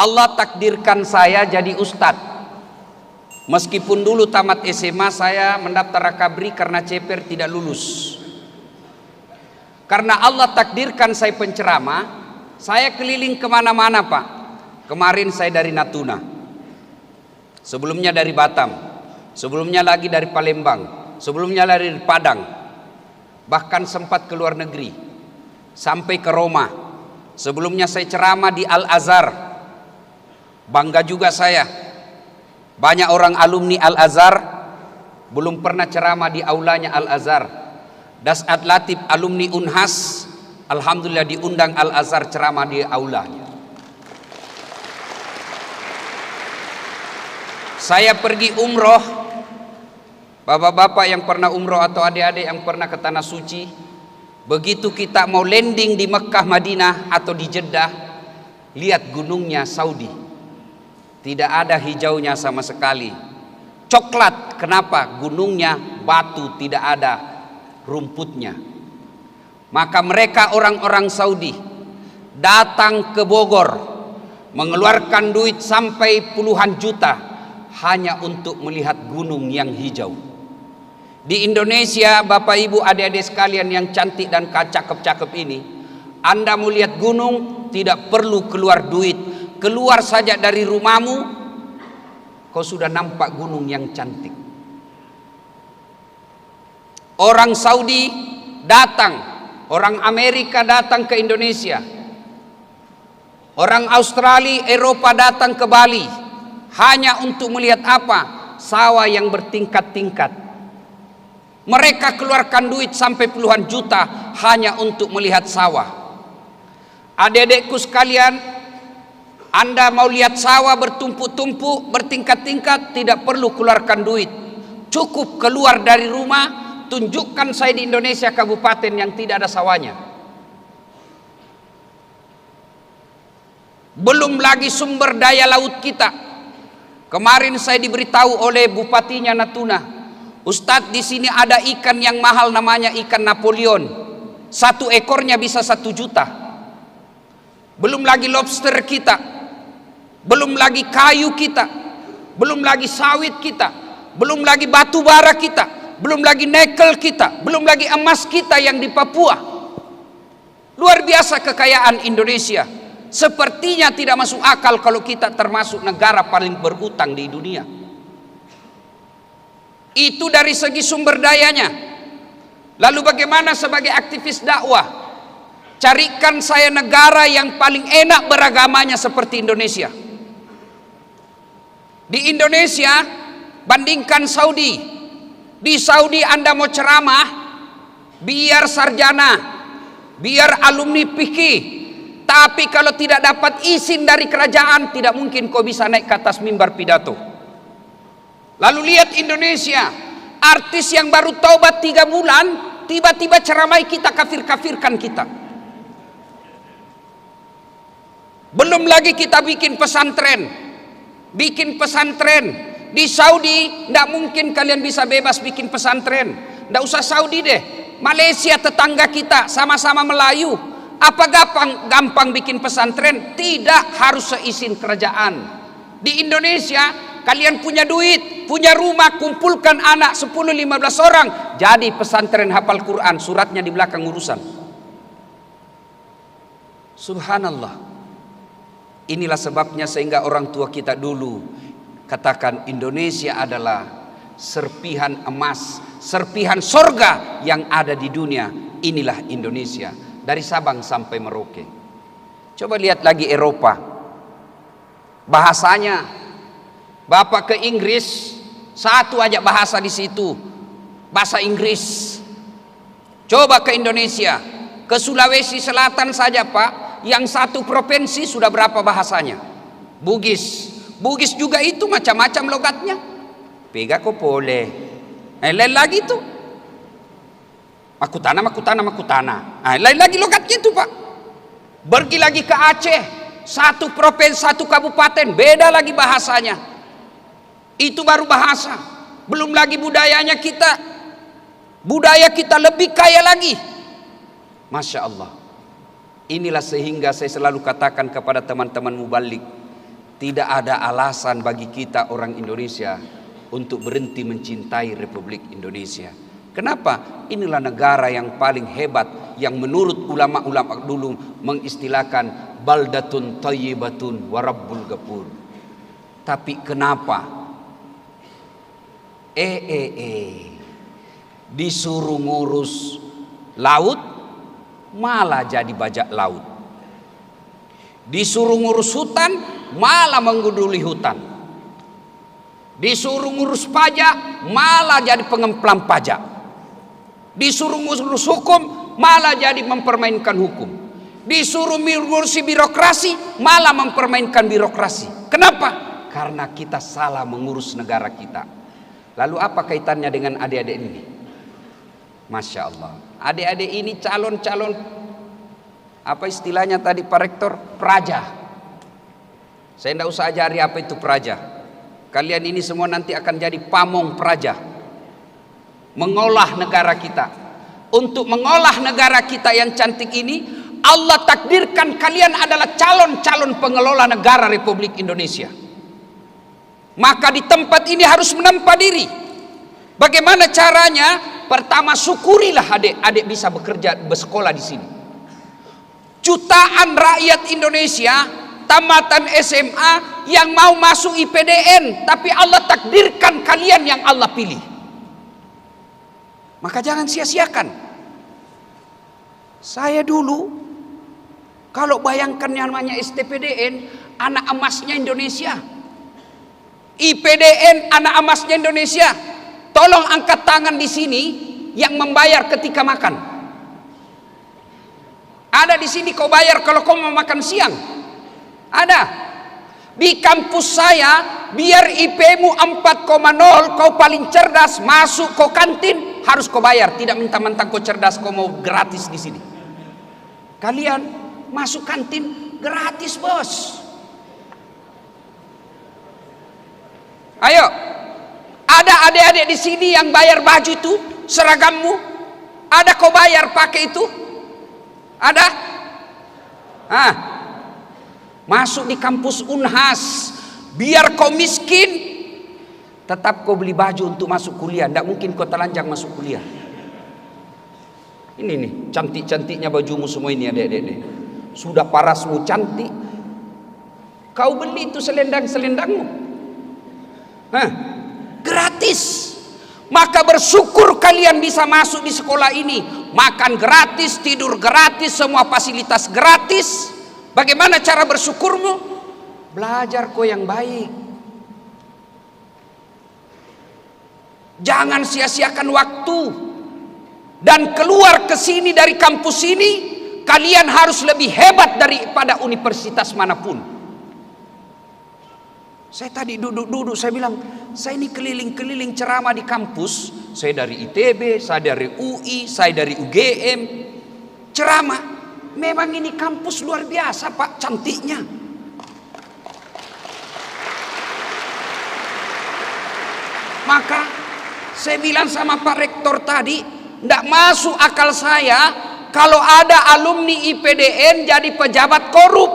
Allah takdirkan saya jadi ustadz. Meskipun dulu tamat SMA saya mendaftar akabri karena ceper tidak lulus. Karena Allah takdirkan saya penceramah, saya keliling kemana-mana Pak. Kemarin saya dari Natuna, sebelumnya dari Batam, sebelumnya lagi dari Palembang, sebelumnya dari Padang. Bahkan sempat ke luar negeri, sampai ke Roma. Sebelumnya saya ceramah di Al-Azhar. Bangga juga saya. Banyak orang alumni Al-Azhar belum pernah ceramah di aulanya Al-Azhar. Dasat Latif alumni Unhas, alhamdulillah diundang Al-Azhar ceramah di aulanya. Saya pergi umroh, bapak-bapak yang pernah umroh atau adik-adik yang pernah ke Tanah Suci, begitu kita mau landing di Mekah, Madinah atau di Jeddah, lihat gunungnya Saudi, tidak ada hijaunya sama sekali, coklat. Kenapa? Gunungnya batu, tidak ada rumputnya. Maka mereka orang-orang Saudi datang ke Bogor, mengeluarkan duit sampai puluhan juta hanya untuk melihat gunung yang hijau. Di Indonesia, Bapak Ibu adik-adik sekalian yang cantik dan cakep-cakep ini, Anda mau lihat gunung tidak perlu keluar duit. Keluar saja dari rumahmu, kau sudah nampak gunung yang cantik. Orang Saudi datang, orang Amerika datang ke Indonesia, orang Australia, Eropa datang ke Bali hanya untuk melihat apa? Sawah yang bertingkat-tingkat. Mereka keluarkan duit sampai puluhan juta hanya untuk melihat sawah. Adik-adikku sekalian, Anda mau lihat sawah bertumpuk-tumpuk, bertingkat-tingkat, tidak perlu keluarkan duit. Cukup keluar dari rumah, tunjukkan saya di Indonesia kabupaten yang tidak ada sawahnya. Belum lagi sumber daya laut kita. Kemarin saya diberitahu oleh bupatinya Natuna, Ustadz, di sini ada ikan yang mahal namanya ikan Napoleon. 1 ekornya bisa 1 juta. Belum lagi lobster kita, belum lagi kayu kita, belum lagi sawit kita, belum lagi batu bara kita, belum lagi nikel kita, belum lagi emas kita yang di Papua. Luar biasa kekayaan Indonesia. Sepertinya tidak masuk akal kalau kita termasuk negara paling berutang di dunia. Itu dari segi sumber dayanya. Lalu bagaimana sebagai aktivis dakwah? Carikan saya negara yang paling enak beragamanya seperti Indonesia. Di Indonesia bandingkan Saudi. Di Saudi Anda mau ceramah, biar sarjana, biar alumni fikih, tapi kalau tidak dapat izin dari kerajaan, tidak mungkin kau bisa naik ke atas mimbar pidato. Lalu lihat Indonesia, artis yang baru taubat 3 bulan, tiba-tiba ceramai kita, kafir-kafirkan kita. Belum lagi kita bikin pesantren. Di Saudi tidak mungkin kalian bisa bebas bikin pesantren. Tidak usah Saudi deh, Malaysia tetangga kita, sama-sama Melayu. Apa gampang bikin pesantren? Tidak, harus seizin kerajaan. Di Indonesia kalian punya duit, punya rumah, kumpulkan anak 10-15 orang, jadi pesantren hafal Quran, suratnya di belakang urusan. Subhanallah. Inilah sebabnya sehingga orang tua kita dulu katakan Indonesia adalah serpihan emas, serpihan sorga yang ada di dunia. Inilah Indonesia, dari Sabang sampai Merauke. Coba lihat lagi Eropa, bahasanya. Bapak ke Inggris, satu aja bahasa di situ, bahasa Inggris. Coba ke Indonesia, ke Sulawesi Selatan saja Pak, yang satu provinsi sudah berapa bahasanya? Bugis. Bugis juga itu macam-macam logatnya. Pega ko boleh. Lain lagi tuh. Makutana. Lain lagi logatnya itu Pak. Pergi lagi ke Aceh, satu provinsi, satu kabupaten, beda lagi bahasanya. Itu baru bahasa. Belum lagi budayanya kita. Budaya kita lebih kaya lagi. Masya Allah. Inilah sehingga saya selalu katakan kepada teman-teman mubalik, tidak ada alasan bagi kita orang Indonesia untuk berhenti mencintai Republik Indonesia. Kenapa? Inilah negara yang paling hebat, yang menurut ulama-ulama dulu mengistilahkan baldatun thayyibatun wa rabbul ghafur. Tapi kenapa? Disuruh ngurus laut malah jadi bajak laut. Disuruh ngurus hutan malah menggunduli hutan. Disuruh ngurus pajak malah jadi pengemplang pajak. Disuruh ngurus hukum malah jadi mempermainkan hukum. Disuruh ngurusi birokrasi malah mempermainkan birokrasi. Kenapa? Karena kita salah mengurus negara kita. Lalu apa kaitannya dengan adik-adik ini? Masya Allah, adik-adik ini calon-calon, apa istilahnya tadi Pak Rektor? Praja. Saya tidak usah ajari apa itu praja. Kalian ini semua nanti akan jadi pamong praja, mengolah negara kita. Untuk mengolah negara kita yang cantik ini, Allah takdirkan kalian adalah calon-calon pengelola negara Republik Indonesia. Maka di tempat ini harus menempa diri. Bagaimana caranya? Pertama, syukurilah adik-adik bisa bekerja, bersekolah di sini. Jutaan rakyat Indonesia tamatan SMA yang mau masuk IPDN, tapi Allah takdirkan kalian yang Allah pilih. Maka jangan sia-siakan. Saya dulu kalau bayangkan yang namanya STPDN, anak emasnya Indonesia. IPDN anak emasnya Indonesia. Tolong angkat tangan di sini yang membayar ketika makan. Ada di sini kau bayar kalau kau mau makan siang? Ada. Di kampus saya, biar IP-mu 4,0, kau paling cerdas, masuk kau kantin harus kau bayar. Tidak mentang-mentang kau cerdas, kau mau gratis di sini. Kalian masuk kantin gratis, bos. Ayo, ada adik-adik di sini yang bayar baju itu, seragammu. Ada kau bayar pakai itu? Ada? Masuk di kampus Unhas, biar kau miskin, tetap kau beli baju untuk masuk kuliah. Tidak mungkin kau telanjang masuk kuliah. Ini nih, cantik-cantiknya bajumu semua ini adik-adik. Sudah parasmu cantik, kau beli itu selendang-selendangmu. Gratis. Maka bersyukur kalian bisa masuk di sekolah ini. Makan gratis, tidur gratis, semua fasilitas gratis. Bagaimana cara bersyukurmu? Belajar kau yang baik. Jangan sia-siakan waktu. Dan keluar ke sini dari kampus ini, kalian harus lebih hebat daripada universitas manapun. Saya tadi duduk-duduk, saya bilang, saya ini keliling-keliling ceramah di kampus. Saya dari ITB, saya dari UI, saya dari UGM. Ceramah. Memang ini kampus luar biasa, Pak, cantiknya. Maka saya bilang sama Pak Rektor tadi, tidak masuk akal saya kalau ada alumni IPDN jadi pejabat korup.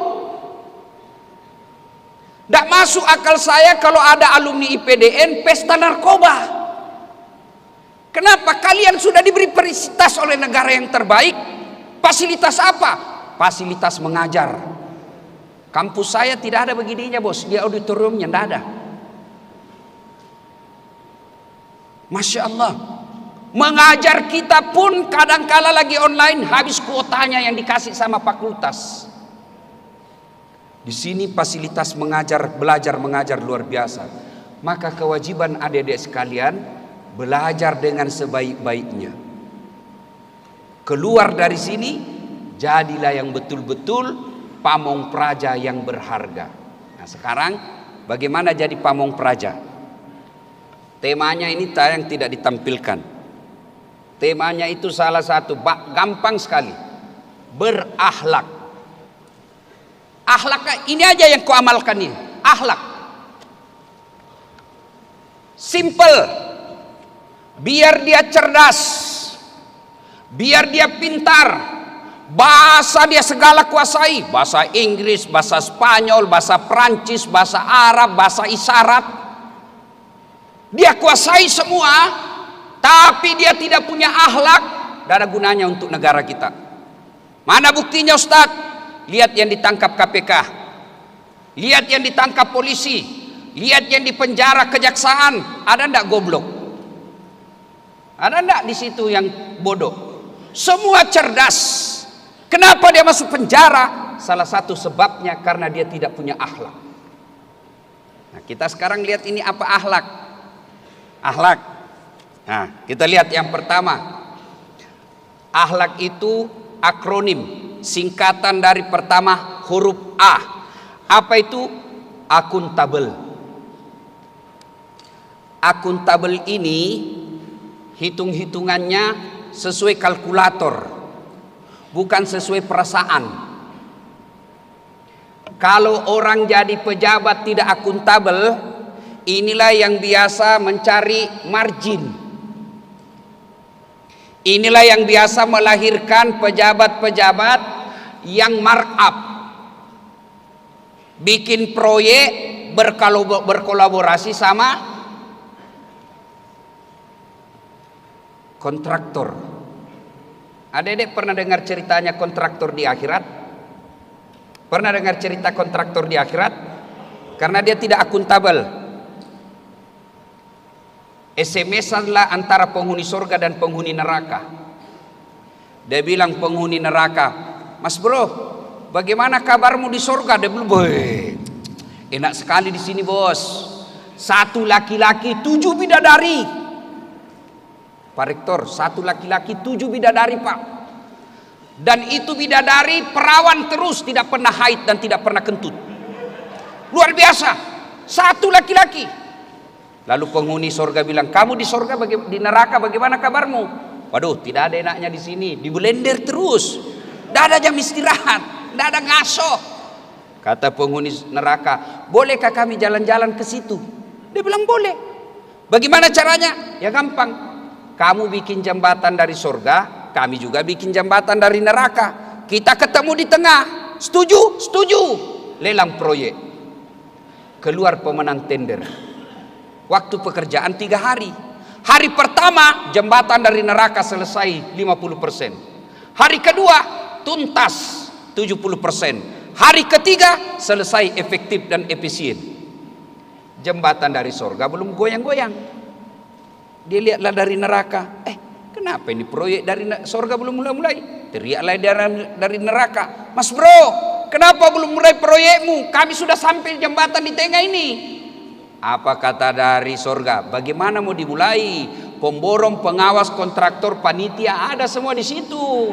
Tidak masuk akal saya kalau ada alumni IPDN pesta narkoba. Kenapa? Kalian sudah diberi fasilitas oleh negara yang terbaik. Fasilitas apa? Fasilitas mengajar. Kampus saya tidak ada begininya, bos. Di auditoriumnya tidak ada. Masya Allah. Mengajar kita pun kadangkala lagi online, habis kuotanya yang dikasih sama fakultas. Di sini fasilitas belajar mengajar luar biasa. Maka kewajiban adik-adik sekalian, belajar dengan sebaik-baiknya. Keluar dari sini, jadilah yang betul-betul pamong praja yang berharga. Nah sekarang, bagaimana jadi pamong praja? Temanya ini yang tidak ditampilkan. Temanya itu salah satu, gampang sekali. Berakhlak. Akhlak ini aja yang kau amalkan ini. Akhlak. Simple. Biar dia cerdas. Biar dia pintar. Bahasa dia segala kuasai, bahasa Inggris, bahasa Spanyol, bahasa Prancis, bahasa Arab, bahasa isyarat. Dia kuasai semua, tapi dia tidak punya akhlak. Tidak ada gunanya untuk negara kita. Mana buktinya Ustaz? Lihat yang ditangkap KPK, lihat yang ditangkap polisi, lihat yang dipenjara kejaksaan. Ada ndak goblok? Ada ndak di situ yang bodoh? Semua cerdas. Kenapa dia masuk penjara? Salah satu sebabnya karena dia tidak punya akhlak. Nah, kita sekarang lihat ini apa akhlak? Akhlak. Nah, kita lihat yang pertama. Akhlak itu akronim, singkatan dari pertama huruf A. Apa itu? Akuntabel. Akuntabel ini hitung-hitungannya sesuai kalkulator, bukan sesuai perasaan. Kalau orang jadi pejabat tidak akuntabel, inilah yang biasa mencari margin. Inilah yang biasa melahirkan pejabat-pejabat yang markup, bikin proyek berkolaborasi sama kontraktor. Adik-adik pernah dengar ceritanya kontraktor di akhirat? Pernah dengar cerita kontraktor di akhirat? Karena dia tidak akuntabel. SMS-anlah antara penghuni surga dan penghuni neraka. Dia bilang penghuni neraka, "Mas bro, bagaimana kabarmu di surga?" Dia bilang, "Boy, enak sekali di sini bos. 1 laki-laki 7 bidadari." Pak Rektor, 1 laki-laki 7 bidadari Pak. Dan itu bidadari perawan terus, tidak pernah haid dan tidak pernah kentut. Luar biasa, 1 laki-laki. Lalu penghuni surga bilang, "Kamu di surga, di neraka bagaimana kabarmu?" "Waduh, tidak ada enaknya di sini, di blender terus. Tidak ada jam istirahat, tidak ada ngaso." Kata penghuni neraka, "Bolehkah kami jalan-jalan ke situ?" Dia bilang, "Boleh." "Bagaimana caranya?" "Ya gampang. Kamu bikin jembatan dari surga, kami juga bikin jembatan dari neraka. Kita ketemu di tengah. Setuju? Setuju." Lelang proyek. Keluar pemenang tender. Waktu pekerjaan 3 hari. Hari pertama jembatan dari neraka selesai 50%. Hari kedua tuntas 70%. Hari ketiga selesai efektif dan efisien. Jembatan dari surga belum goyang-goyang. Dia lihatlah dari neraka, kenapa ini proyek dari surga belum mulai-mulai? Teriaklah dari neraka, "Mas bro, kenapa belum mulai proyekmu? Kami sudah sampai jembatan di tengah ini." Apa kata dari surga? "Bagaimana mau dimulai? Pemborong, pengawas, kontraktor, panitia ada semua di situ."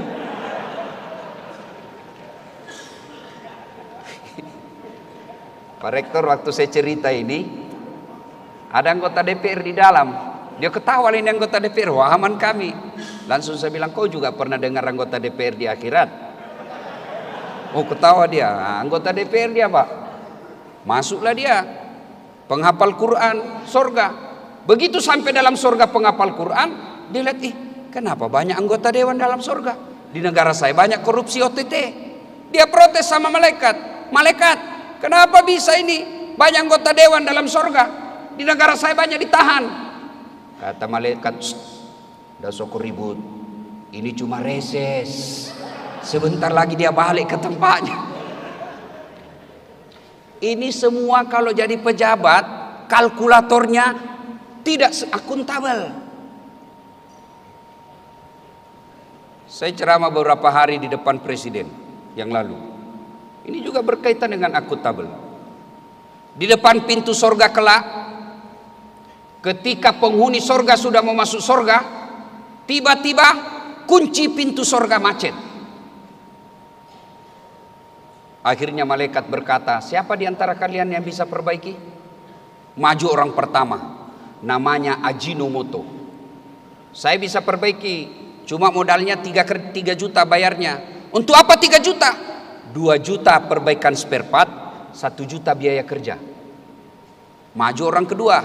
Pak Rektor, waktu saya cerita ini, ada anggota DPR di dalam. Dia ketawa, ini anggota DPR, wahaman kami. Langsung saya bilang, "Kau juga pernah dengar anggota DPR di akhirat?" Oh, ketawa dia. Nah, anggota DPR dia Pak. Masuklah dia, penghafal Quran, surga. Begitu sampai dalam surga penghafal Quran, dia lihat, kenapa banyak anggota dewan dalam surga? Di negara saya banyak korupsi OTT. Dia protes sama malaikat. "Malaikat, kenapa bisa ini banyak anggota dewan dalam surga? Di negara saya banyak ditahan." Kata malaikat, "Udah sok ribut. Ini cuma reses. Sebentar lagi dia balik ke tempatnya." Ini semua kalau jadi pejabat, kalkulatornya tidak akuntabel. Saya ceramah beberapa hari di depan presiden yang lalu. Ini juga berkaitan dengan akuntabel. Di depan pintu surga kelak, ketika penghuni surga sudah mau masuk surga, tiba-tiba kunci pintu surga macet. Akhirnya malaikat berkata, "Siapa di antara kalian yang bisa perbaiki?" Maju orang pertama, namanya Ajinomoto. "Saya bisa perbaiki, cuma modalnya 3 juta bayarnya." "Untuk apa 3 juta?" 2 juta perbaikan spare part, 1 juta biaya kerja. Maju orang kedua,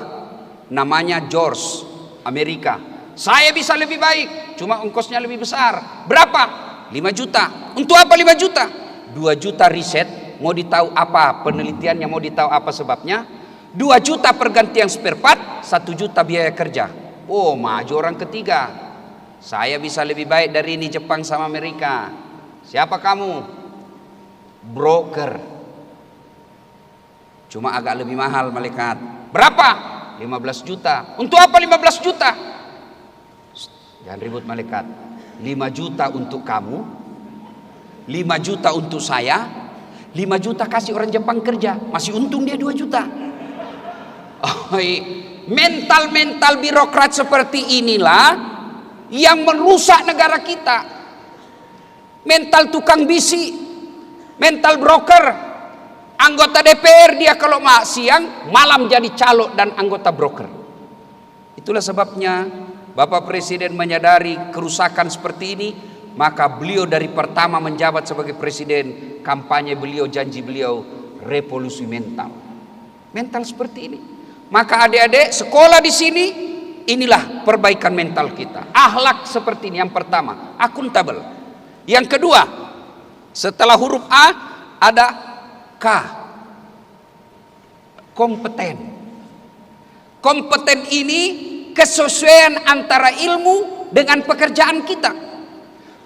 namanya George, Amerika. "Saya bisa lebih baik, cuma ongkosnya lebih besar." "Berapa?" 5 juta. Untuk apa 5 juta? 2 juta riset, mau ditahu apa penelitiannya, mau ditahu apa sebabnya. 2 juta pergantian spare part, 1 juta biaya kerja. Oh, maju orang ketiga. Saya bisa lebih baik dari ini Jepang sama Amerika. Siapa kamu? Broker. Cuma agak lebih mahal malaikat. Berapa? 15 juta. Untuk apa 15 juta? Jangan ribut malaikat. 5 juta untuk kamu, 5 juta untuk saya, 5 juta kasih orang Jepang kerja, masih untung dia 2 juta. Mental-mental birokrat seperti inilah yang merusak negara kita. Mental tukang bisi, mental broker. Anggota DPR dia kalau siang, malam jadi calo dan anggota broker. Itulah sebabnya Bapak Presiden menyadari kerusakan seperti ini, maka beliau dari pertama menjabat sebagai presiden, kampanye beliau, janji beliau, revolusi mental. Mental seperti ini. Maka adik-adik sekolah di sini, inilah perbaikan mental kita. Akhlak seperti ini yang pertama, akuntabel. Yang kedua, setelah huruf A ada K. Kompeten. Kompeten ini kesesuaian antara ilmu dengan pekerjaan kita.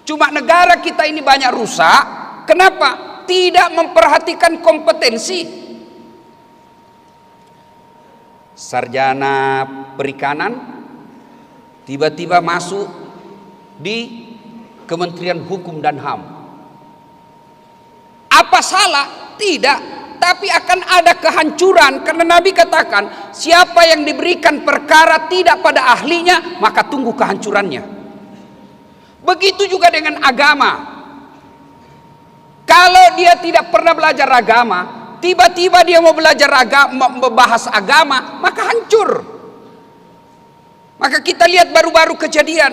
Cuma negara kita ini banyak rusak. Kenapa? Tidak memperhatikan kompetensi. Sarjana perikanan tiba-tiba masuk di Kementerian Hukum dan HAM. Apa salah? Tidak. Tapi akan ada kehancuran, karena Nabi katakan siapa yang diberikan perkara tidak pada ahlinya, maka tunggu kehancurannya. Begitu juga dengan agama. Kalau dia tidak pernah belajar agama, tiba-tiba dia mau belajar agama, membahas agama, maka hancur. Maka kita lihat baru-baru kejadian,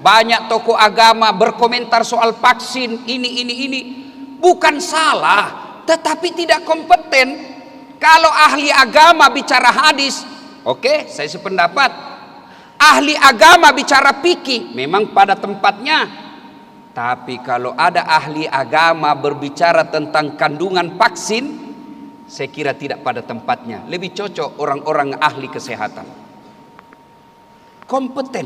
banyak tokoh agama berkomentar soal vaksin ini. Bukan salah, tetapi tidak kompeten. Kalau ahli agama bicara hadis, oke, saya sependapat. Ahli agama bicara fikih, memang pada tempatnya. Tapi kalau ada ahli agama berbicara tentang kandungan vaksin, saya kira tidak pada tempatnya. Lebih cocok orang-orang ahli kesehatan. Kompeten.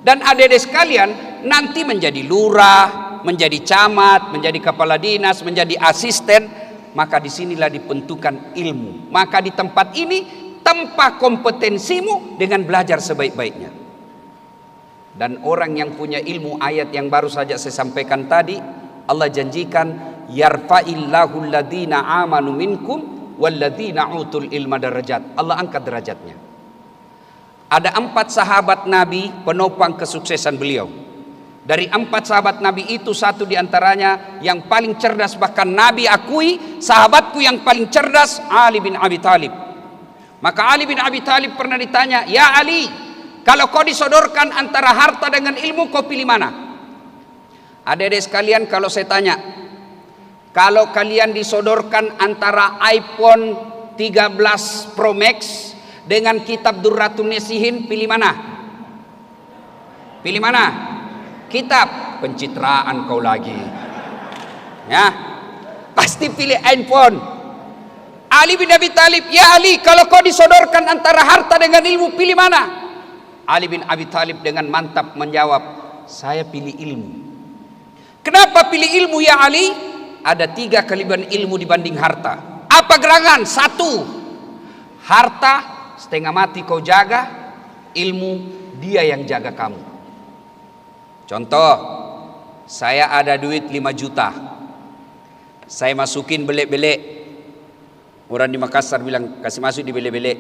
Dan adik-adik sekalian, nanti menjadi lurah, menjadi camat, menjadi kepala dinas, menjadi asisten, maka disinilah dibentukan ilmu. Maka di tempat ini tempa kompetensimu dengan belajar sebaik-baiknya. Dan orang yang punya ilmu, ayat yang baru saja saya sampaikan tadi, Allah janjikan yarfa'illahu alladhina amanu minkum walladhina utul ilma darajat. Allah angkat derajatnya. Ada 4 sahabat Nabi penopang kesuksesan beliau. Dari 4 sahabat Nabi itu, satu diantaranya yang paling cerdas, bahkan Nabi akui sahabatku yang paling cerdas, Ali bin Abi Thalib. Maka Ali bin Abi Thalib pernah ditanya, ya Ali, kalau kau disodorkan antara harta dengan ilmu, kau pilih mana? Adik-adik sekalian, kalau saya tanya, kalau kalian disodorkan antara iPhone 13 Pro Max dengan kitab Durratun Nasihin, pilih mana? Pilih mana? Kitab. Pencitraan kau lagi. Ya, pasti pilih iPhone. Ali bin Abi Thalib, ya Ali, kalau kau disodorkan antara harta dengan ilmu, pilih mana? Ali bin Abi Thalib dengan mantap menjawab, saya pilih ilmu. Kenapa pilih ilmu ya Ali? Ada 3 kelebihan ilmu dibanding harta. Apa gerangan? 1, harta setengah mati kau jaga, ilmu dia yang jaga kamu. Contoh, saya ada duit 5 juta, saya masukin belek-belek. Orang di Makassar bilang kasih masuk di belek-belek,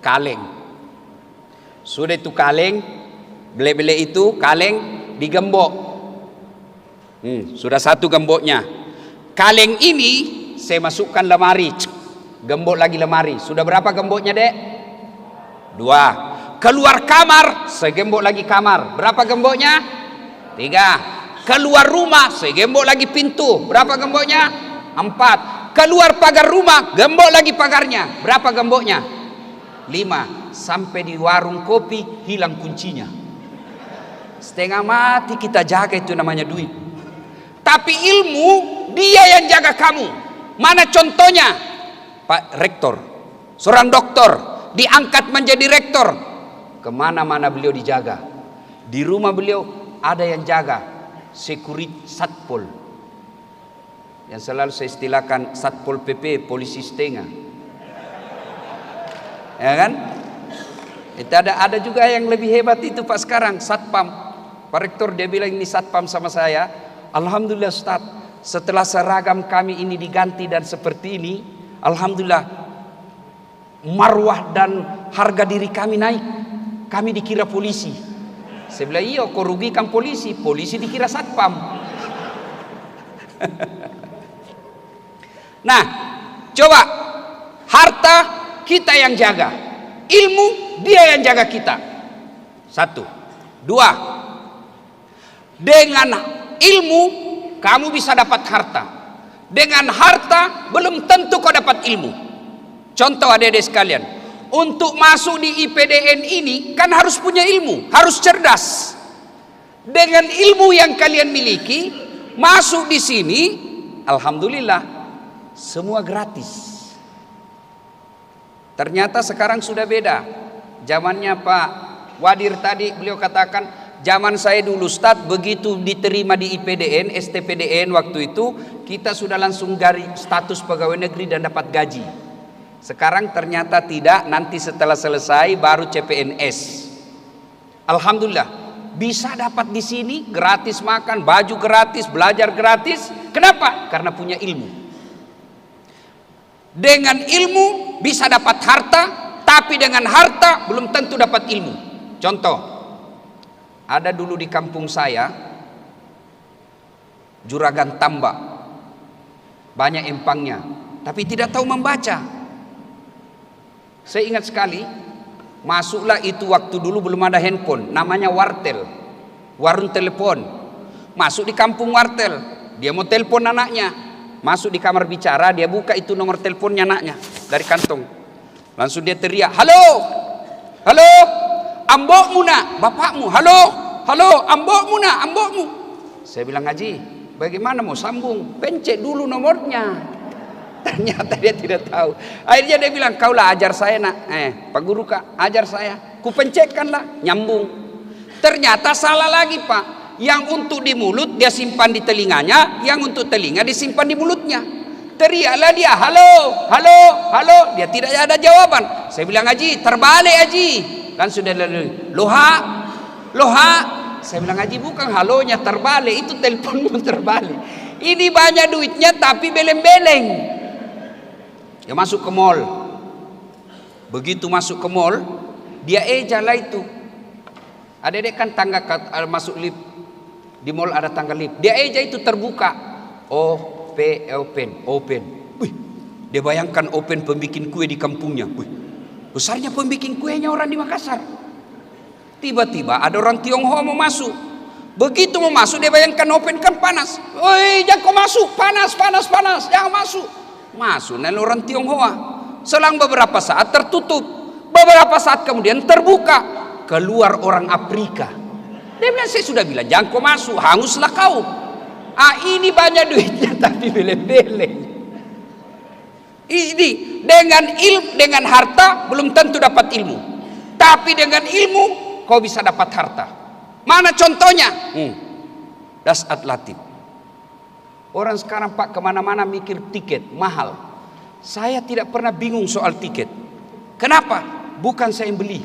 kaleng. Sudah itu kaleng, belek-belek itu kaleng digembok. Sudah 1 gemboknya. Kaleng ini saya masukkan lemari, gembok lagi lemari. Sudah berapa gemboknya, Dek? 2. Keluar kamar, saya gembok lagi kamar. Berapa gemboknya? 3. Keluar rumah, saya gembok lagi pintu. Berapa gemboknya? 4. Keluar pagar rumah, gembok lagi pagarnya. Berapa gemboknya? 5. Sampai di warung kopi hilang kuncinya. Setengah mati kita jaga, itu namanya duit. Tapi ilmu dia yang jaga kamu. Mana contohnya? Pak Rektor, seorang doktor diangkat menjadi rektor. Kemana-mana beliau dijaga. Di rumah beliau ada yang jaga, sekurit satpol, yang selalu saya istilahkan satpol PP, polisi setengah. Ya kan? Itu ada juga yang lebih hebat itu Pak sekarang, satpam. Pak Rektor dia bilang ini satpam sama saya. Alhamdulillah Ustaz, setelah seragam kami ini diganti dan seperti ini, alhamdulillah marwah dan harga diri kami naik. Kami dikira polisi. Saya bilang iya, kau rugikan polisi. Polisi dikira satpam. Nah, coba harta kita yang jaga, ilmu dia yang jaga kita. Satu, dua. Dengan ilmu kamu bisa dapat harta. Dengan harta belum tentu kau dapat ilmu. Contoh adik-adik sekalian, untuk masuk di IPDN ini kan harus punya ilmu, harus cerdas. Dengan ilmu yang kalian miliki, masuk di sini, alhamdulillah, semua gratis. Ternyata sekarang sudah beda. Zamannya Pak Wadir tadi beliau katakan, zaman saya dulu Ustaz, begitu diterima di IPDN, STPDN waktu itu, kita sudah langsung status pegawai negeri dan dapat gaji. Sekarang ternyata tidak, nanti setelah selesai baru CPNS. Alhamdulillah, bisa dapat di sini gratis makan, baju gratis, belajar gratis. Kenapa? Karena punya ilmu. Dengan ilmu bisa dapat harta, tapi dengan harta belum tentu dapat ilmu. Contoh, ada dulu di kampung saya juragan tambak, banyak empangnya, tapi tidak tahu membaca. Saya ingat sekali, masuklah itu waktu dulu belum ada handphone, namanya wartel, warung telepon. Masuk di kampung wartel, dia mau telepon anaknya, masuk di kamar bicara, dia buka itu nomor teleponnya anaknya dari kantong, langsung dia teriak, halo, halo, ambokmu nak, bapakmu, halo, halo, ambokmu nak, ambokmu. Saya bilang, Haji, bagaimana mau sambung? Pencet dulu nomornya. Ternyata dia tidak tahu. Akhirnya dia bilang, kaulah ajar saya nak. Pak Guru Kak, ajar saya. Kupencetkanlah, nyambung. Ternyata salah lagi Pak. Yang untuk di mulut dia simpan di telinganya, yang untuk telinga disimpan di mulutnya. Teriaklah dia, halo, halo, halo. Dia tidak ada jawaban. Saya bilang, Haji, terbalik Haji. Langsung dia lalu, loha, loha. Saya bilang, Haji, bukan halonya terbalik, itu teleponmu terbalik. Ini banyak duitnya tapi beleng-beleng. Dia masuk ke mall. Begitu masuk ke mall, dia ejalah itu. Adik-adik kan tangga masuk lift. Di mall ada tangga lift. Dia eja itu terbuka. Open. Wih, dia bayangkan open pembikin kue di kampungnya. Wih, besarnya pembikin kuenya orang di Makassar. Tiba-tiba ada orang Tionghoa mau masuk. Begitu mau masuk dia bayangkan open kan panas. Woi, jangan kau masuk, panas, jangan masuk. Masuk dan orang Tionghoa. Selang beberapa saat tertutup. Beberapa saat kemudian terbuka. Keluar orang Afrika. Dia bilang, saya sudah bilang jangan kau masuk, hanguslah kau. Ini banyak duitnya tapi beleng-beleng. Ini dengan harta belum tentu dapat ilmu. Tapi dengan ilmu kau bisa dapat harta. Mana contohnya? Das Atlatif. Orang sekarang Pak kemana-mana mikir tiket mahal. Saya tidak pernah bingung soal tiket. Kenapa? Bukan saya yang beli.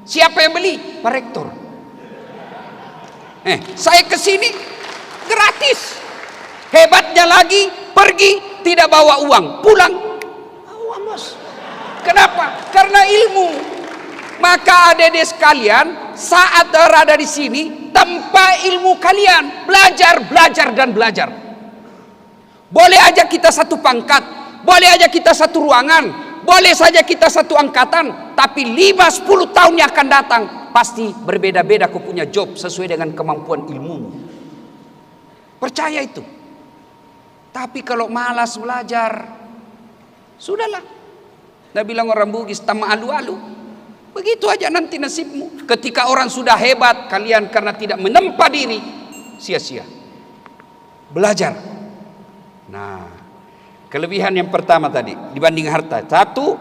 Siapa yang beli? Pak Rektor. Saya ke sini gratis. Hebatnya lagi, pergi tidak bawa uang, pulang bawa uang bos. Kenapa? Karena ilmu. Maka adik-adik sekalian, saat berada di sini, tempat ilmu kalian, belajar dan belajar. Boleh aja kita satu pangkat, boleh aja kita satu ruangan, boleh saja kita satu angkatan, tapi 5-10 tahun yang akan datang pasti berbeda-beda kau punya job sesuai dengan kemampuan ilmumu. Percaya itu. Tapi kalau malas belajar, sudahlah. Nah bilang orang Bugis, tama alu-alu. Begitu aja nanti nasibmu. Ketika orang sudah hebat, kalian karena tidak menempa diri, sia-sia. belajar. Nah, kelebihan yang pertama tadi dibanding harta. Satu,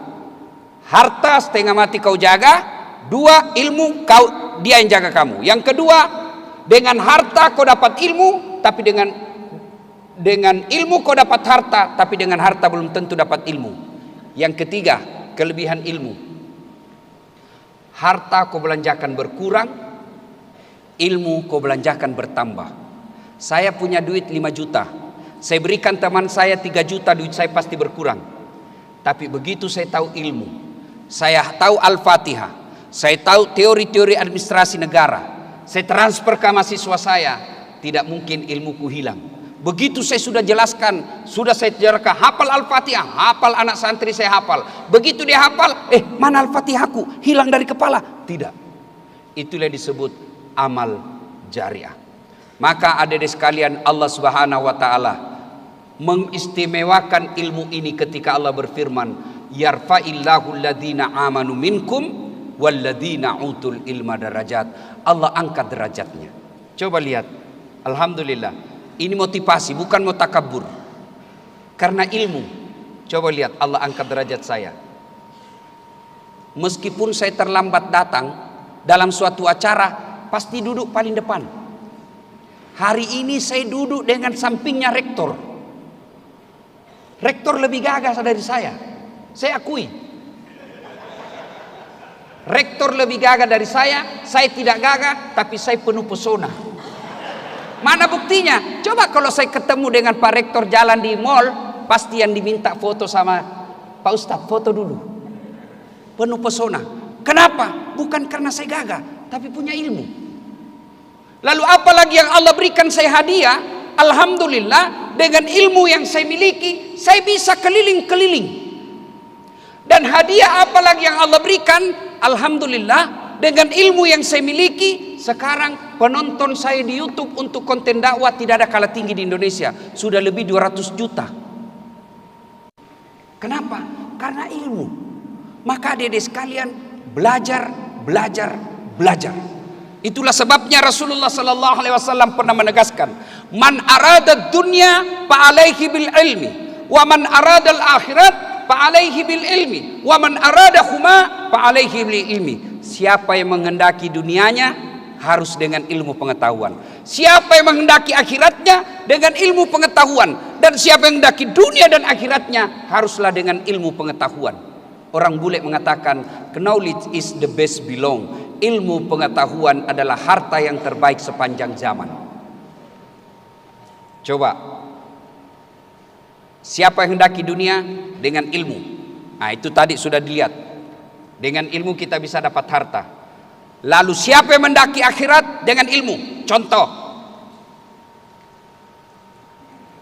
harta setengah mati kau jaga. Dua, ilmu dia yang jaga kamu. Yang kedua, dengan harta kau dapat ilmu, tapi dengan ilmu kau dapat harta, tapi dengan harta belum tentu dapat ilmu. Yang ketiga, kelebihan ilmu. Harta kau belanjakan berkurang, ilmu kau belanjakan bertambah. Saya punya duit 5 juta. Saya berikan teman saya 3 juta, duit saya pasti berkurang. Tapi begitu saya tahu ilmu, saya tahu Al-Fatihah, saya tahu teori-teori administrasi negara, saya transfer ke mahasiswa saya, tidak mungkin ilmuku hilang. Begitu saya sudah jelaskan, sudah saya jelaskan, hafal Al-Fatihah, hafal anak santri saya hafal. Begitu dia hafal, mana Al-Fatihahku? Hilang dari kepala. Tidak. Itulah disebut amal jariah. Maka adik-adik sekalian, Allah Subhanahu wa taala mengistimewakan ilmu ini ketika Allah berfirman, yarfa'illahu alladhina amanu minkum walladhina utul ilma darajat. Allah angkat derajatnya. Coba lihat, alhamdulillah. Ini motivasi, bukan mau takabur. Karena ilmu. Coba lihat, Allah angkat derajat saya. Meskipun saya terlambat datang dalam suatu acara, pasti duduk paling depan. Hari ini saya duduk dengan sampingnya rektor. Rektor lebih gagah dari saya akui. Rektor lebih gagah dari saya tidak gagah, tapi saya penuh pesona. Mana buktinya? Coba kalau saya ketemu dengan Pak Rektor jalan di mall, pasti yang diminta foto sama Pak Ustadz, foto dulu. Penuh pesona. Kenapa? Bukan karena saya gagah, tapi punya ilmu. Lalu apalagi yang Allah berikan saya hadiah? Alhamdulillah, dengan ilmu yang saya miliki, saya bisa keliling-keliling. Dan hadiah apalagi yang Allah berikan? Alhamdulillah, dengan ilmu yang saya miliki, sekarang penonton saya di YouTube untuk konten dakwah tidak ada kalah tinggi di Indonesia. Sudah lebih 200 juta. Kenapa? Karena ilmu. Maka adik-adik sekalian, belajar. Itulah sebabnya Rasulullah sallallahu alaihi wasallam pernah menegaskan, man arada dunya fa alaihi bil ilmi, wa man arada al akhirat fa alaihi bil ilmi, wa man arada huma fa alaihi bil ilmi. Siapa yang menghendaki dunianya harus dengan ilmu pengetahuan. Siapa yang menghendaki akhiratnya dengan ilmu pengetahuan. Dan siapa yang menghendaki dunia dan akhiratnya haruslah dengan ilmu pengetahuan. Orang bule mengatakan, knowledge is the best belong. Ilmu pengetahuan adalah harta yang terbaik sepanjang zaman. Coba, siapa yang menghendaki dunia dengan ilmu? Nah, itu tadi sudah dilihat. Dengan ilmu kita bisa dapat harta. Lalu siapa yang mendaki akhirat dengan ilmu? Contoh,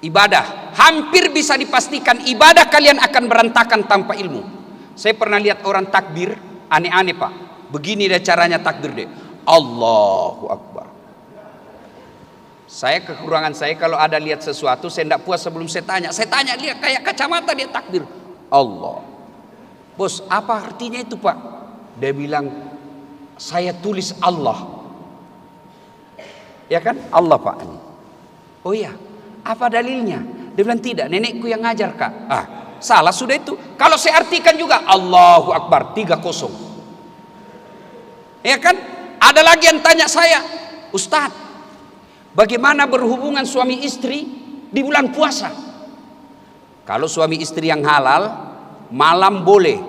ibadah. Hampir bisa dipastikan ibadah kalian akan berantakan tanpa ilmu. Saya pernah lihat orang takbir, aneh-aneh Pak. Begini dia caranya takbir deh. Allahu Akbar. Saya kekurangan saya kalau ada lihat sesuatu, saya tidak puas sebelum saya tanya. Saya tanya dia kayak kacamata dia takbir. Allah. Bos, apa artinya itu Pak? Dia bilang, saya tulis Allah. Ya kan? Allah Pak. Oh iya, apa dalilnya? Dia bilang tidak, nenekku yang ngajar Kak. Salah sudah itu. Kalau saya artikan juga Allahu Akbar 3-0. Ya kan? Ada lagi yang tanya saya, Ustadz, bagaimana berhubungan suami istri di bulan puasa? Kalau suami istri yang halal, malam boleh,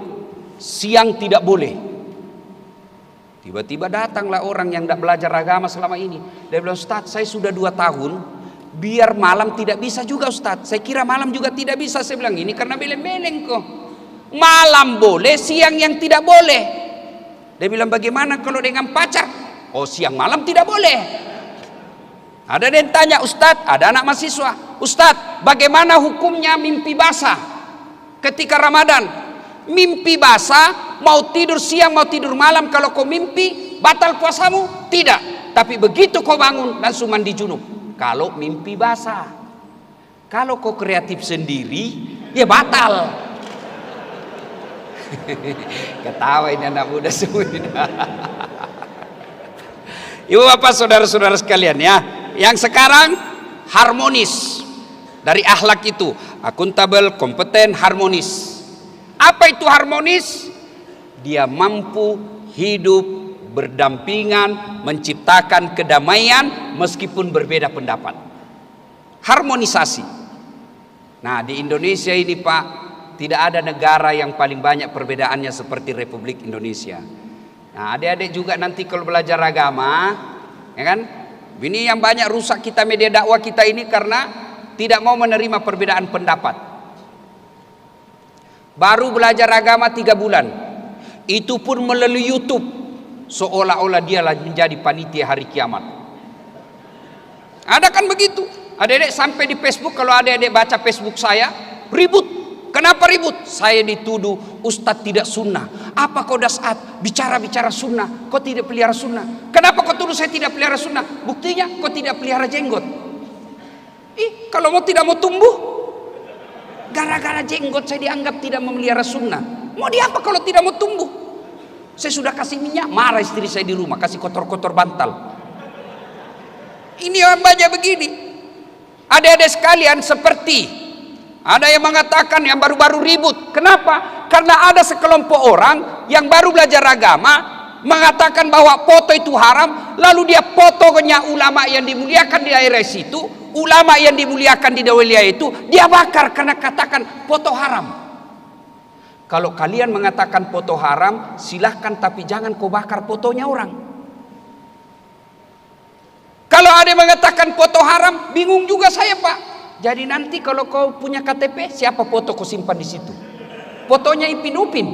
siang tidak boleh. Tiba-tiba datanglah orang yang tidak belajar agama selama ini. Dia bilang, Ustadz, saya sudah 2 tahun, biar malam tidak bisa juga Ustadz. Saya kira malam juga tidak bisa. Saya bilang, ini karena beleng-beleng kok. Malam boleh, siang yang tidak boleh. Dia bilang, bagaimana kalau dengan pacar? Oh, siang malam tidak boleh. Ada yang tanya, Ustadz, ada anak mahasiswa, Ustadz, bagaimana hukumnya mimpi basah ketika Ramadan? Mimpi basah, mau tidur siang, mau tidur malam, kalau kau mimpi, batal puasamu? Tidak. Tapi begitu kau bangun, langsung mandi junub. Kalau mimpi basah. Kalau kau kreatif sendiri, ya batal. Ketawa ini anak muda semua ini. Ibu bapak saudara-saudara sekalian ya, yang sekarang harmonis. Dari akhlak itu akuntabel, kompeten, harmonis. Apa itu harmonis? Dia mampu hidup berdampingan, menciptakan kedamaian meskipun berbeda pendapat. Harmonisasi. Nah, di Indonesia ini Pak, tidak ada negara yang paling banyak perbedaannya seperti Republik Indonesia. Nah, adik-adik juga nanti kalau belajar agama, ya kan? Ini yang banyak rusak kita media dakwah kita ini karena tidak mau menerima perbedaan pendapat. Baru belajar agama 3 bulan, itu pun melalui YouTube, seolah-olah dia menjadi panitia hari kiamat. Ada kan begitu? Adik-adik sampai di Facebook, kalau adik-adik baca Facebook saya, ribut. Kenapa ribut? Saya dituduh Ustadz tidak sunnah. Apa kau dasat bicara-bicara sunnah? Kau tidak pelihara sunnah. Kenapa kau tuduh saya tidak pelihara sunnah? Buktinya kau tidak pelihara jenggot. Kalau mau tidak mau tumbuh, gara-gara jenggot saya dianggap tidak memelihara sunnah. Mau diapa kalau tidak mau tumbuh? Saya sudah kasih minyak, marah istri saya di rumah, kasih kotor-kotor bantal. Ini yang banyak begini. Adik-adik sekalian, seperti ada yang mengatakan yang baru-baru ribut. Kenapa? Karena ada sekelompok orang yang baru belajar agama mengatakan bahwa foto itu haram, lalu dia fotonya ulama yang dimuliakan di daerah situ, ulama yang dimuliakan di daerah itu dia bakar karena katakan foto haram. Kalau kalian mengatakan foto haram, silahkan, tapi jangan kau bakar fotonya orang. Kalau ada yang mengatakan foto haram, bingung juga saya Pak. Jadi nanti kalau kau punya KTP, siapa foto kau simpan di situ? Fotonya Ipin Upin.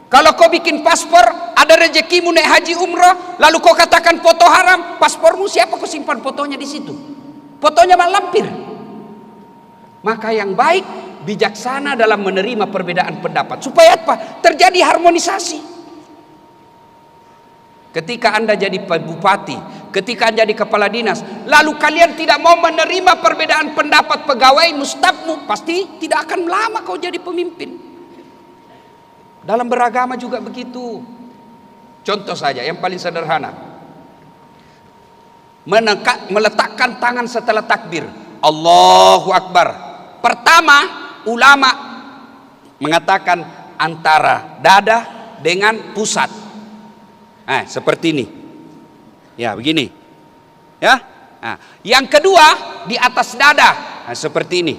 Kalau kau bikin paspor, ada rezekimu naik haji umrah, lalu kau katakan foto haram, paspormu siapa kau simpan fotonya di situ? Fotonya lampir. Maka yang baik, bijaksana dalam menerima perbedaan pendapat. Supaya apa? Terjadi harmonisasi. Ketika Anda jadi bupati, ketika Anda jadi kepala dinas, lalu kalian tidak mau menerima perbedaan pendapat pegawaimu, stafmu, pasti tidak akan lama kau jadi pemimpin. Dalam beragama juga begitu. Contoh saja yang paling sederhana, meletakkan tangan setelah takbir, Allahu Akbar. Pertama, ulama mengatakan antara dada dengan pusat. Seperti ini. Ya, begini. Ya. Nah, yang kedua di atas dada. Nah, seperti ini.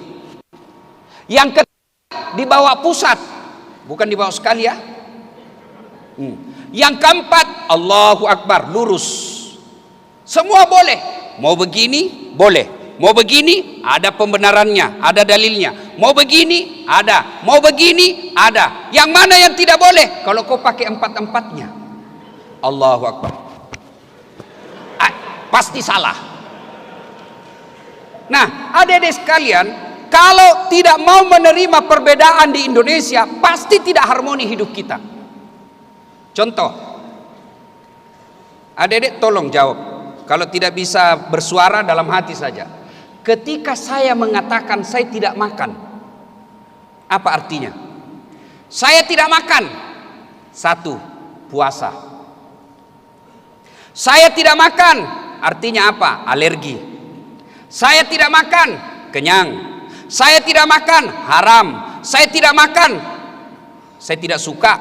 Yang ketiga di bawah pusat. Bukan di bawah sekali ya. Yang keempat, Allahu Akbar, lurus. Semua boleh. Mau begini, boleh. Mau begini, ada pembenarannya, ada dalilnya. Mau begini, ada. Mau begini, ada. Yang mana yang tidak boleh? Kalau kau pakai empat-empatnya, Allahu Akbar, pasti salah. Nah, adik-adik sekalian, kalau tidak mau menerima perbedaan di Indonesia, pasti tidak harmoni hidup kita. Contoh, adik-adik tolong jawab. Kalau tidak bisa bersuara, dalam hati saja. Ketika saya mengatakan saya tidak makan, apa artinya? Saya tidak makan. 1, puasa. Saya tidak makan, artinya apa? Alergi. Saya tidak makan, kenyang. Saya tidak makan, haram. Saya tidak makan, saya tidak suka.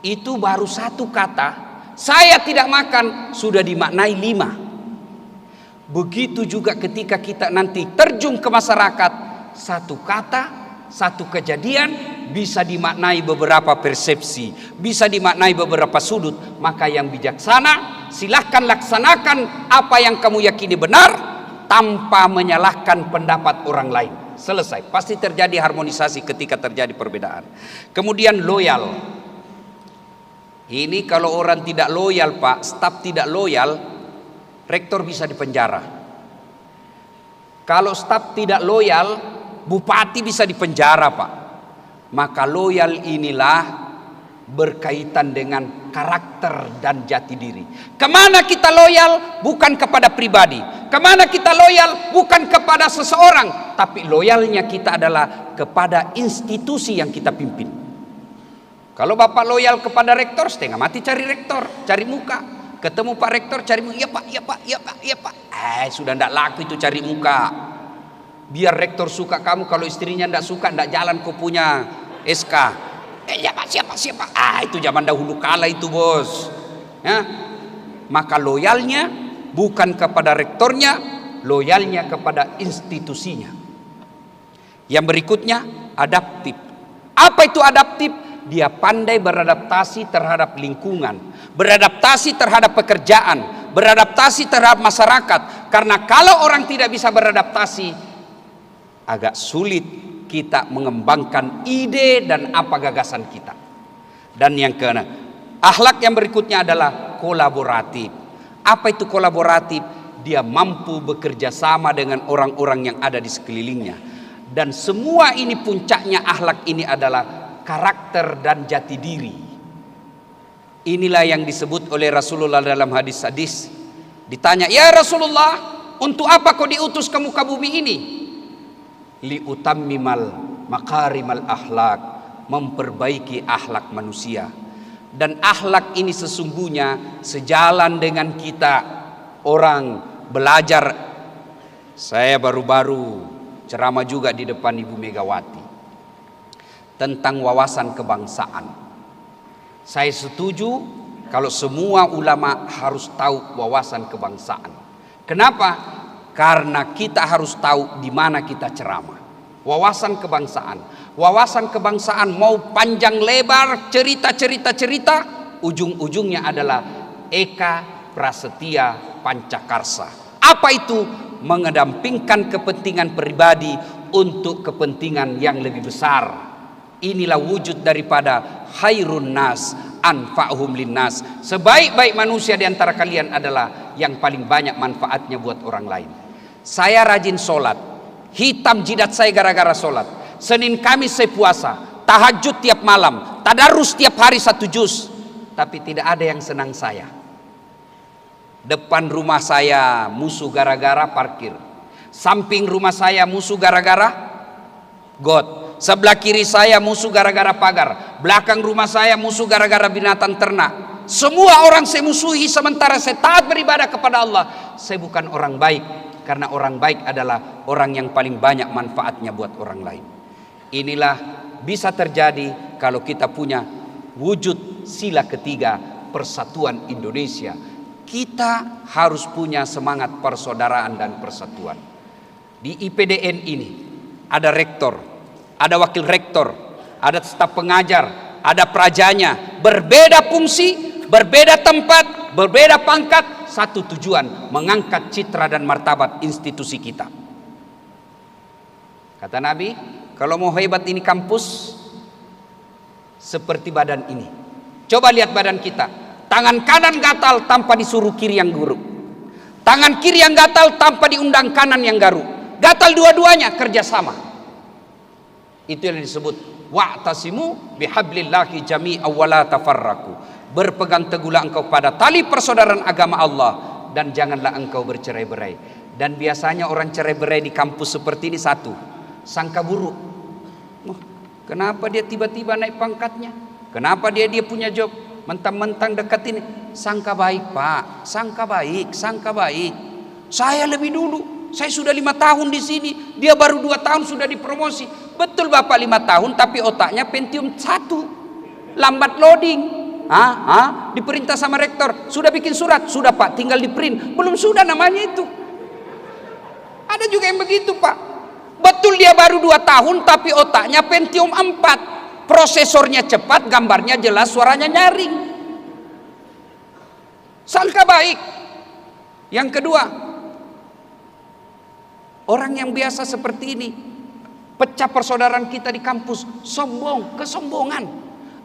Itu baru 1 kata. Saya tidak makan sudah dimaknai 5. Begitu juga ketika kita nanti terjun ke masyarakat, 1 kata, 1 kejadian bisa dimaknai beberapa persepsi, bisa dimaknai beberapa sudut. Maka yang bijaksana, silahkan laksanakan apa yang kamu yakini benar tanpa menyalahkan pendapat orang lain. Selesai. Pasti terjadi harmonisasi ketika terjadi perbedaan. Kemudian loyal. Ini kalau orang tidak loyal Pak, staf tidak loyal, rektor bisa dipenjara. Kalau staf tidak loyal, bupati bisa dipenjara Pak. Maka loyal inilah berkaitan dengan karakter dan jati diri. Kemana kita loyal? Bukan kepada pribadi. Kemana kita loyal? Bukan kepada seseorang. Tapi loyalnya kita adalah kepada institusi yang kita pimpin. Kalau Bapak loyal kepada rektor, setengah mati cari rektor, cari muka. Ketemu Pak Rektor, cari muka. Ya Pak, ya Pak, ya Pak, ya Pak. Sudah tidak laku itu cari muka. Biar rektor suka kamu, kalau istrinya tidak suka, tidak jalan kau punya SK. Siapa? Itu zaman dahulu kala itu, bos. Ya. Maka loyalnya bukan kepada rektornya, loyalnya kepada institusinya. Yang berikutnya, adaptif. Apa itu adaptif? Dia pandai beradaptasi terhadap lingkungan, beradaptasi terhadap pekerjaan, beradaptasi terhadap masyarakat. Karena kalau orang tidak bisa beradaptasi, agak sulit kita mengembangkan ide dan apa gagasan kita. Dan yang keenam, akhlak yang berikutnya adalah kolaboratif. Apa itu kolaboratif? Dia mampu bekerja sama dengan orang-orang yang ada di sekelilingnya. Dan semua ini puncaknya akhlak ini adalah karakter dan jati diri. Inilah yang disebut oleh Rasulullah dalam hadis-hadis. Ditanya, "Ya Rasulullah, untuk apa kau diutus ke muka bumi ini?" Liutammimal makarimal akhlak, memperbaiki akhlak manusia. Dan akhlak ini sesungguhnya sejalan dengan kita orang belajar. Saya baru-baru ceramah juga di depan Ibu Megawati tentang wawasan kebangsaan. Saya setuju kalau semua ulama harus tahu wawasan kebangsaan. Kenapa? Karena kita harus tahu di mana kita ceramah. Wawasan kebangsaan. Wawasan kebangsaan mau panjang lebar, cerita, ujung-ujungnya adalah Eka Prasetya Pancakarsa. Apa itu? Mengedampingkan kepentingan pribadi untuk kepentingan yang lebih besar. Inilah wujud daripada khairun nas anfa'hum linnas. Sebaik-baik manusia di antara kalian adalah yang paling banyak manfaatnya buat orang lain. Saya rajin sholat, hitam jidat saya gara-gara sholat. Senin Kamis saya puasa, tahajud tiap malam, tadarus tiap hari 1 juz. Tapi tidak ada yang senang saya. Depan rumah saya musuh gara-gara parkir. Samping rumah saya musuh gara-gara got. Sebelah kiri saya musuh gara-gara pagar. Belakang rumah saya musuh gara-gara binatang ternak. Semua orang saya musuhi sementara saya taat beribadah kepada Allah. Saya bukan orang baik. Karena orang baik adalah orang yang paling banyak manfaatnya buat orang lain. Inilah bisa terjadi kalau kita punya wujud sila ketiga persatuan Indonesia. Kita harus punya semangat persaudaraan dan persatuan. Di IPDN ini ada rektor, ada wakil rektor, ada staf pengajar, ada prajanya, berbeda fungsi, berbeda tempat, berbeda pangkat, satu tujuan, mengangkat citra dan martabat institusi kita. Kata Nabi, kalau mau hebat ini kampus, seperti badan ini. Coba lihat badan kita. Tangan kanan gatal tanpa disuruh kiri yang guru. Tangan kiri yang gatal tanpa diundang kanan yang garu. Gatal dua-duanya, kerjasama. Itu yang disebut wa'tasimu bihablillahi jami'an wa la tafarraqu. Berpegang teguhlah engkau pada tali persaudaraan agama Allah dan janganlah engkau bercerai-berai. Dan biasanya orang cerai-berai di kampus seperti ini satu, sangka buruk. Kenapa dia tiba-tiba naik pangkatnya? Kenapa dia punya job? Mentang-mentang dekat ini. Sangka baik, Pak. Sangka baik. Saya lebih dulu. Saya sudah 5 tahun di sini. Dia baru 2 tahun sudah dipromosi. Betul Bapak 5 tahun tapi otaknya Pentium 1. Lambat loading. Diperintah sama rektor. Sudah bikin surat? Sudah Pak, tinggal di print. Belum sudah namanya itu. Ada juga yang begitu Pak. Betul dia baru 2 tahun tapi otaknya Pentium 4. Prosesornya cepat, gambarnya jelas, suaranya nyaring. Sangka baik. Yang kedua, orang yang biasa seperti ini, pecah persaudaraan kita di kampus, sombong, kesombongan.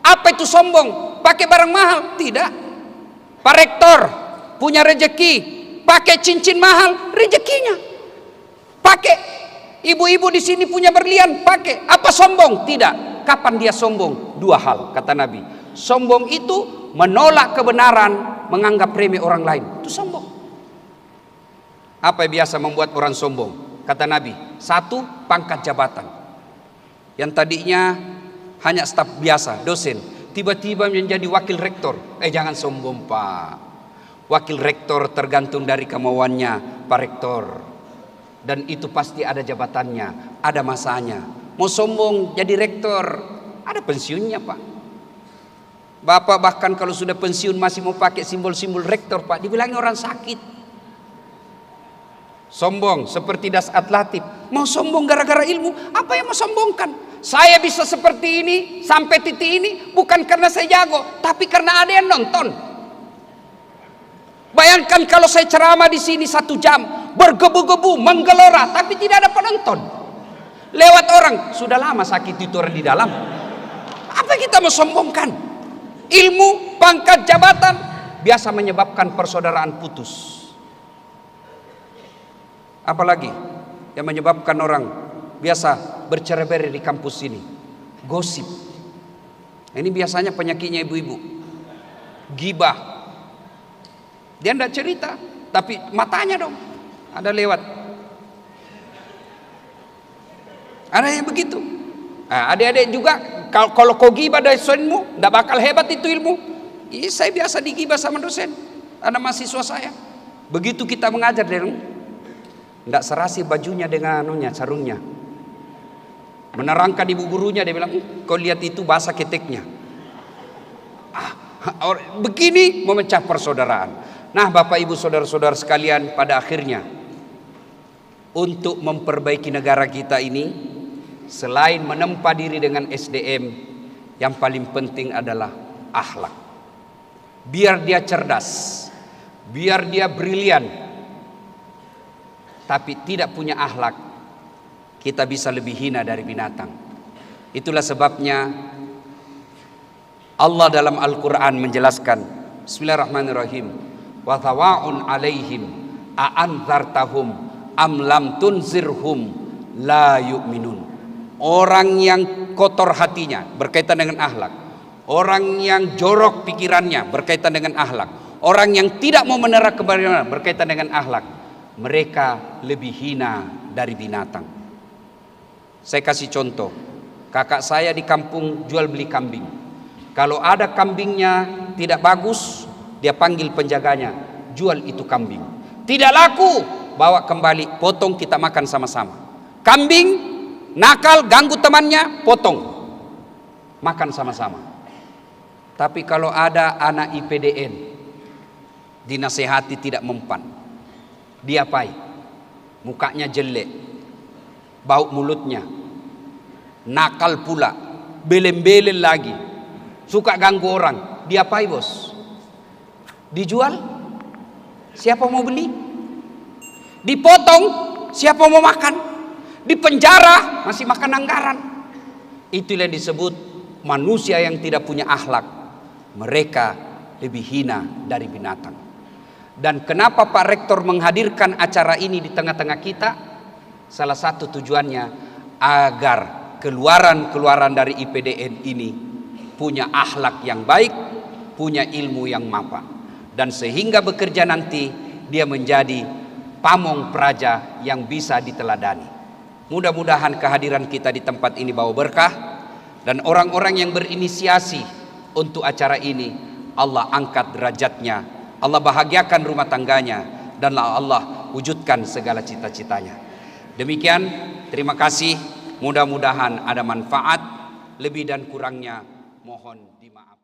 Apa itu sombong? Pakai barang mahal? Tidak. Pak Rektor punya rejeki, pakai cincin mahal, rejekinya. Pakai ibu-ibu di sini punya berlian, pakai. Apa sombong? Tidak. Kapan dia sombong? 2 hal kata Nabi. Sombong itu menolak kebenaran, menganggap remeh orang lain. Itu sombong. Apa yang biasa membuat orang sombong? Kata Nabi, 1, pangkat jabatan. Yang tadinya hanya staf biasa, dosen, tiba-tiba menjadi wakil rektor. Jangan sombong Pak. Wakil rektor tergantung dari kemauannya. Pak Rektor. Dan itu pasti ada jabatannya, ada masanya. Mau sombong jadi rektor, ada pensiunnya Pak. Bapak bahkan kalau sudah pensiun masih mau pakai simbol-simbol rektor Pak, dibilangin orang sakit. Sombong seperti Dasat Latif. Mau sombong gara-gara ilmu, apa yang mau sombongkan? Saya bisa seperti ini sampai titik ini bukan karena saya jago, tapi karena ada yang nonton. Bayangkan kalau saya ceramah di sini 1 jam, bergebu-gebu, menggelora, tapi tidak ada penonton. Lewat orang, sudah lama sakit itu orang di dalam. Apa kita mau sombongkan? Ilmu, pangkat, jabatan biasa menyebabkan persaudaraan putus. Apalagi yang menyebabkan orang biasa bercerai-berai di kampus ini, gosip. Ini biasanya penyakitnya ibu-ibu, gibah. Dia tidak cerita, tapi matanya dong ada lewat. Ada yang begitu. Nah, adik-adik juga kalau kau gibah dosenmu, tidak bakal hebat itu ilmu. Saya biasa digibah sama dosen, anak mahasiswa saya. Begitu kita mengajar dia, tidak serasi bajunya dengan sarungnya. Menerangkan ibu gurunya, dia bilang, kau lihat itu bahasa keteknya. Begini memecah persaudaraan. Nah Bapak Ibu saudara-saudara sekalian, pada akhirnya untuk memperbaiki negara kita ini, selain menempa diri dengan SDM, yang paling penting adalah akhlak. Biar dia cerdas, biar dia brilian, tapi tidak punya akhlak, kita bisa lebih hina dari binatang. Itulah sebabnya Allah dalam Al-Quran menjelaskan, Bismillahirrahmanirrahim, wa thawa'un alaihim a'anzartahum am lam tunzirhum la yu'minun. Orang yang kotor hatinya berkaitan dengan akhlak, orang yang jorok pikirannya berkaitan dengan akhlak, orang yang tidak mau menerap kebenaran berkaitan dengan akhlak, mereka lebih hina dari binatang. Saya kasih contoh, kakak saya di kampung jual beli kambing. Kalau ada kambingnya tidak bagus, dia panggil penjaganya, jual itu kambing. Tidak laku, bawa kembali, potong, kita makan sama-sama. Kambing nakal, ganggu temannya, potong, makan sama-sama. Tapi kalau ada anak IPDN, dinasehati tidak mempan, diapai? Mukanya jelek, bau mulutnya, nakal pula, belen-belen lagi, suka ganggu orang, diapai bos? Dijual? Siapa mau beli? Dipotong? Siapa mau makan? Di penjara masih makan anggaran. Itulah yang disebut manusia yang tidak punya akhlak. Mereka lebih hina dari binatang. Dan kenapa Pak Rektor menghadirkan acara ini di tengah-tengah kita? Salah satu tujuannya agar keluaran dari IPDN ini punya akhlak yang baik, punya ilmu yang mapan. Dan sehingga bekerja nanti dia menjadi pamong praja yang bisa diteladani. Mudah-mudahan kehadiran kita di tempat ini bawa berkah, dan orang-orang yang berinisiasi untuk acara ini Allah angkat derajatnya, Allah bahagiakan rumah tangganya, dan Allah wujudkan segala cita-citanya. Demikian, terima kasih. Mudah-mudahan ada manfaat. Lebih dan kurangnya mohon dimaafkan.